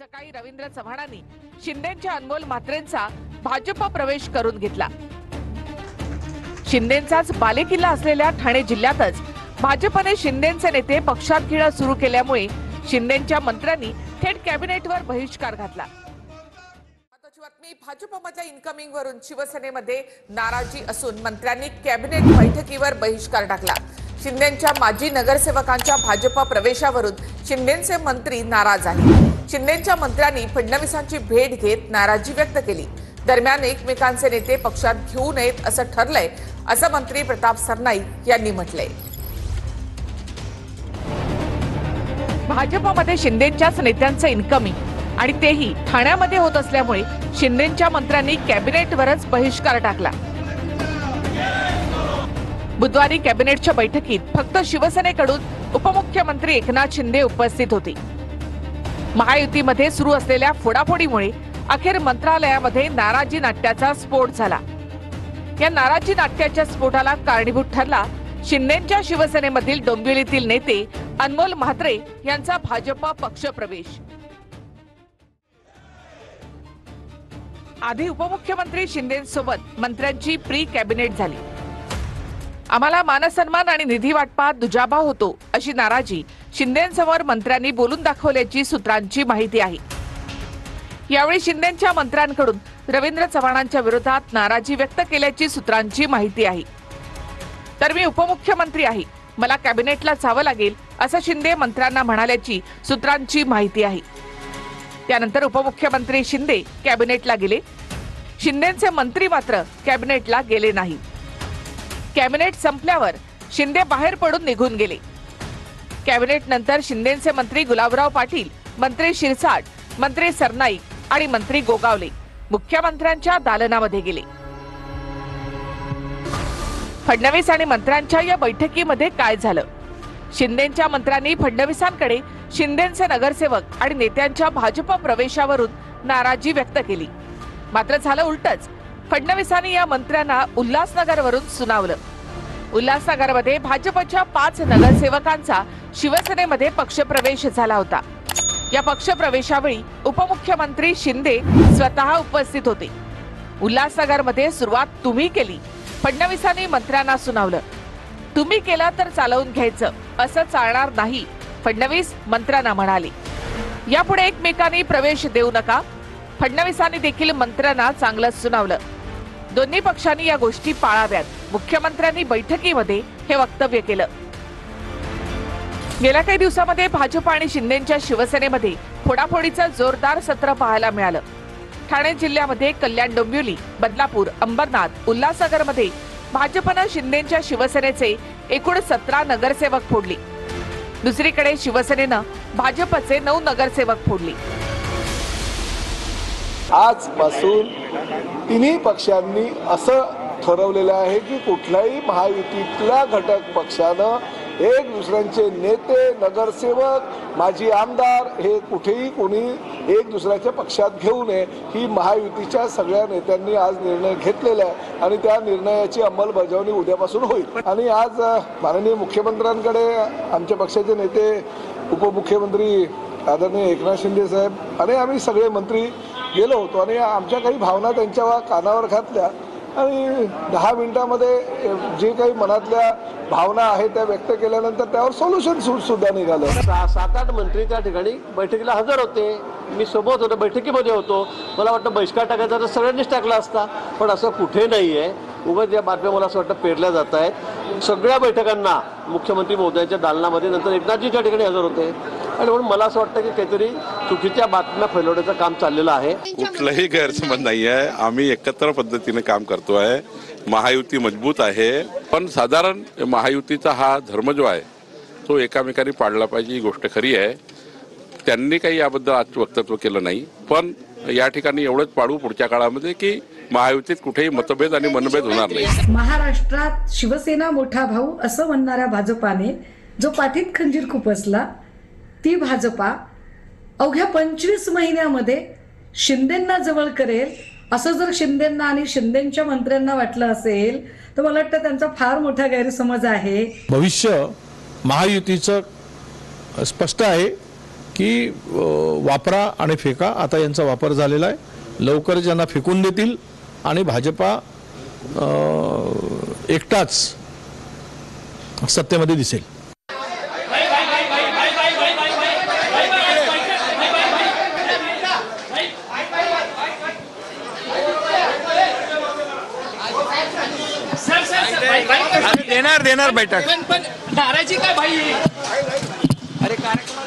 सकाळी रवींद्र चव्हाणांनी शिंदेच्या अनमोल म्हात्रेंचा भाजप प्रवेश करून घेतला। शिंदेचाच बालेकिल्ला असलेल्या ठाणे जिल्ह्यातच भाजपने शिंदेचे नेते पक्षात घेणं सुरू केल्यामुळे शिंदेच्या मंत्र्यांनी थेट कॅबिनेटवर बहिष्कार घातला। महत्त्वाची बातमी, भाजपमधल्या इन्कमिंग वरून शिवसेनेमध्ये नाराजी असून मंत्र्यांनी कॅबिनेट बैठकीवर बहिष्कार टाकला। शिंदेच्या माजी नगरसेवकांच्या भाजप प्रवेशावरून शिंदेचे मंत्री नाराज आहेत। शिंदेच्या मंत्र्यांनी फडणवीसांची भेट घेत नाराजी व्यक्त केली। दरम्यान एकमेकांचे नेते पक्षात घेऊ नयेत असं ठरलंय, असं मंत्री प्रताप सरनाईक यांनी म्हटलंय। भाजपमध्ये शिंदेच्याच नेत्यांचं इन्कमिंग आणि तेही ठाण्यामध्ये होत असल्यामुळे शिंदेच्या मंत्र्यांनी कॅबिनेटवरच बहिष्कार टाकला। बुधवारी कॅबिनेटच्या बैठकीत फक्त शिवसेनेकडून उपमुख्यमंत्री एकनाथ शिंदे उपस्थित होते। महायुतीमध्ये सुरू असलेल्या फोडाफोडीमुळे अखेर मंत्रालयामध्ये नाराजी नाट्याचा स्फोट झाला। या नाराजी नाट्याच्या स्फोटाला कारणीभूत ठरला शिंदेच्या शिवसेनेमधील डोंबिवलीतील नेते अनमोल म्हात्रे यांचा भाजप पक्ष प्रवेश। आधी उपमुख्यमंत्री शिंदेसोबत मंत्र्यांची प्री कॅबिनेट झाली। आम्हाला मानसन्मान आणि निधी वाटपात दुजाभाव होतो अशी नाराजी शिंदेंसमोर मंत्र्यांनी बोलून दाखवल्याची सूत्रांची माहिती आहे। यावेळी शिंदेच्या मंत्र्यांकडून रवींद्र चव्हाणांच्या विरोधात नाराजी व्यक्त केल्याची सूत्रांची माहिती आहे। तर मी उपमुख्यमंत्री आहे, मला कॅबिनेटला जावं लागेल असं शिंदे मंत्र्यांना म्हणाल्याची सूत्रांची माहिती आहे। त्यानंतर उपमुख्यमंत्री शिंदे कॅबिनेटला गेले, शिंदेचे मंत्री मात्र कॅबिनेटला गेले नाही। कॅबिनेट संपल्यावर शिंदे बाहेर पडून निघून गेले। कॅबिनेट नंतर शिंदेचे मंत्री गुलाबराव पाटील, मंत्री शिरसाट, मंत्री सरनाईक आणि मंत्री गोगावले मुख्यमंत्र्यांच्या दालनामध्ये गेले। फडणवीस आणि मंत्र्यांच्या या बैठकीमध्ये काय झालं? शिंदेच्या मंत्र्यांनी फडणवीसांकडे शिंदेचे नगरसेवक आणि नेत्यांच्या भाजप प्रवेशावरून नाराजी व्यक्त केली। मात्र झालं उलटच, फडणवीसांनी या मंत्र्यांना उल्हासनगरवरून सुनावलं। उल्हासनगरमध्ये भाजपच्या 5 नगरसेवकांचा शिवसेनेमध्ये पक्षप्रवेश झाला होता। या पक्षप्रवेशावेळी उपमुख्यमंत्री शिंदे स्वतः उपस्थित होते। उल्हासनगरमध्ये सुरुवात तुम्ही केली, फडणवीसांनी मंत्र्यांना सुनावलं। तुम्ही केलं तर चालवून घ्यायचं, असं चालणार नाही, फडणवीस मंत्र्यांना म्हणाले। यापुढे एकमेकांनी प्रवेश देऊ नका, फडणवीसांनी देखील मंत्र्यांना चांगलंच सुनावलं। दोन्ही पक्षांनी या गोष्टी पाळाव्यात, मुख्यमंत्र्यांनी बैठकीमध्ये हे वक्तव्य केलं। गेल्या काही दिवसांमध्ये भाजप आणि शिंदेच्या शिवसेनेमध्ये फोडाफोडीचं जोरदार सत्र पाहायला मिळालं। ठाणे जिल्ह्यामध्ये कल्याण, डोंबिवली, बदलापूर, अंबरनाथ, उल्हासनगरमध्ये भाजपनं शिंदेच्या शिवसेनेचे एकूण 17 नगरसेवक फोडले। दुसरीकडे शिवसेनेनं भाजपचे 9 नगरसेवक फोडले। आजपासून तिन्ही पक्षांनी असं ठरवलेलं आहे की कुठल्याही महायुतीतल्या घटक पक्षानं एक दुसऱ्यांचे नेते, नगरसेवक, माजी आमदार हे कुठेही कोणी एक दुसऱ्याच्या पक्षात घेऊ नये, ही महायुतीच्या सगळ्या नेत्यांनी आज निर्णय घेतलेला आहे आणि त्या निर्णयाची अंमलबजावणी उद्यापासून होईल। आणि आज माननीय मुख्यमंत्र्यांकडे आमच्या पक्षाचे नेते, उपमुख्यमंत्री आदरणीय एकनाथ शिंदे साहेब आणि आम्ही सगळे मंत्री गेलो होतो आणि आमच्या काही भावना त्यांच्या कानावर घातल्या आणि 10 मिनिटांमध्ये जे काही मनातल्या भावना आहेत त्या व्यक्त केल्यानंतर त्यावर सोल्युशन सुद्धा निघालं। 7-8 मंत्री त्या ठिकाणी बैठकीला हजर होते, मी सोबत होतो, बैठकीमध्ये होतो। मला वाटतं बहिष्कार टाकायचा तर सगळ्यांनीच टाकला असता, पण असं कुठे नाही आहे। उगाच या बातम्या मला असं वाटतं पेरल्या जात आहेत। सगळ्या बैठकांना मुख्यमंत्री महोदयांच्या दालनामध्ये नंतर एकनाथजी त्या ठिकाणी हजर होते आणि म्हणून मला असं वाटतं की काहीतरी चुकीच्या बातम्या फैलवण्याचं काम चाललेलं आहे। कुठलाही गैरसमज नाही आहे, आम्ही एकत्र पद्धतीने काम करतोय। महायुती मजबूत आहे, पण साधारण महायुतीचा हा धर्म जो आहे तो एकामेकांनी पाळला पाहिजे, ही गोष्ट खरी आहे। त्यांनी काही याबद्दल आज वक्तव्य केलं नाही, पण या ठिकाणी एवढंच पाळू पुढच्या काळामध्ये की महायुतीत कुठेही मतभेद आणि मनभेद होणार नाही। महाराष्ट्रात शिवसेना मोठा भाऊ असं म्हणणाऱ्या भाजपाने जो पाठीत खंजीर खुपसला, ती भाजपा अवघ्या 25 महिन्यामध्ये शिंदेंना जवळ करेल असं जर शिंदेंना आणि शिंदेच्या मंत्र्यांना वाटलं असेल तर मला वाटतं त्यांचा फार मोठा गैरसमज आहे। भविष्य महायुतीचं स्पष्ट आहे की वापरा आणि फेका. आता यांचा वापर झालेला आहे. लवकरच यांना फेकून देतील आणि भाजपा एकटाच सत्तेमध्ये दिसेल. देणार बैठक पण नाराजी काय भाई? अरे कार्यक्रम